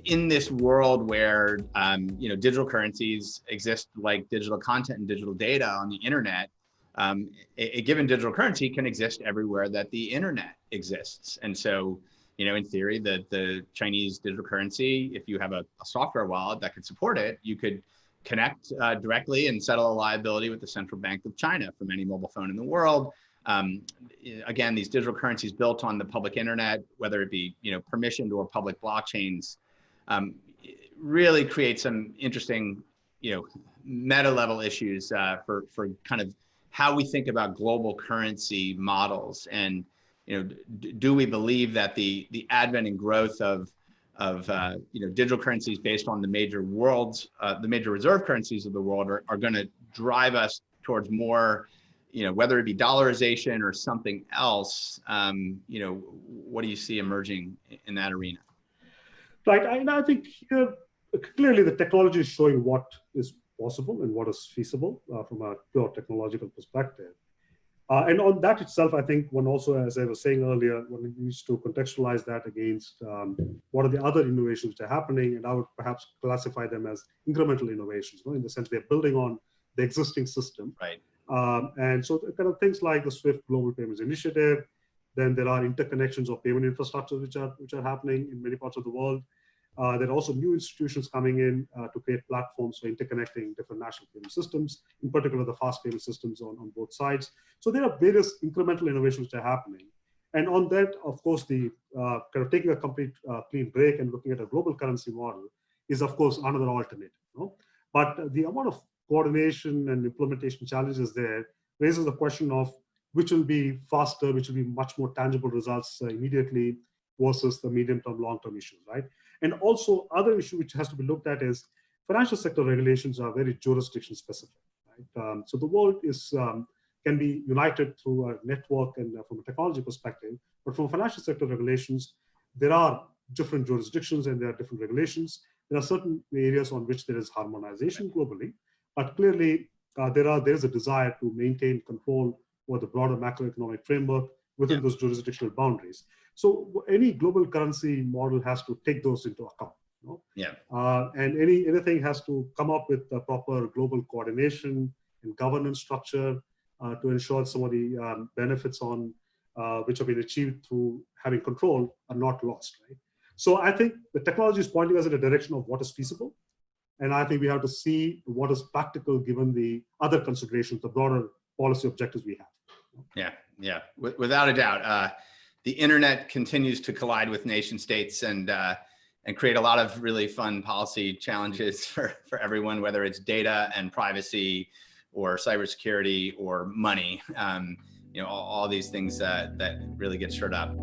In this world where digital currencies exist like digital content and digital data on the internet, a given digital currency can exist everywhere that the internet exists. And so, in theory, the Chinese digital currency, if you have a software wallet that could support it, you could connect directly and settle a liability with the Central Bank of China from any mobile phone in the world. Again, these digital currencies built on the public internet, whether it be permissioned or public blockchains, really create some interesting, meta level issues for kind of how we think about global currency models. And do we believe that the advent and growth of digital currencies based on the major reserve currencies of the world are going to drive us towards more, whether it be dollarization or something else? What do you see emerging in that arena? Right, and I think here, clearly the technology is showing what is possible and what is feasible from a pure technological perspective. And on that itself, I think one also, as I was saying earlier, one needs to contextualize that against what are the other innovations that are happening, and I would perhaps classify them as incremental innovations, in the sense they're building on the existing system. Right. And so kind of things like the SWIFT Global Payments Initiative. Then there are interconnections of payment infrastructures which are happening in many parts of the world. There are also new institutions coming in to create platforms for interconnecting different national payment systems, in particular the fast payment systems on both sides. So there are various incremental innovations that are happening. And on that, of course, the kind of taking a complete clean break and looking at a global currency model is, of course, another alternative. But the amount of coordination and implementation challenges there raises the question of which will be faster, which will be much more tangible results immediately versus the medium-term, long-term issues, right? And also other issue which has to be looked at is financial sector regulations are very jurisdiction specific, right? So the world is can be united through a network and from a technology perspective, but from financial sector regulations, there are different jurisdictions and there are different regulations. There are certain areas on which there is harmonization globally, but clearly there is a desire to maintain control over the broader macroeconomic framework within those jurisdictional boundaries. So any global currency model has to take those into account. And anything has to come up with the proper global coordination and governance structure to ensure some of the benefits on which have been achieved through having control are not lost, right? So I think the technology is pointing us in a direction of what is feasible. And I think we have to see what is practical given the other considerations, the broader policy objectives we have. Yeah, without a doubt. The internet continues to collide with nation states and create a lot of really fun policy challenges for everyone, whether it's data and privacy or cybersecurity or money, all these things that really get stirred up.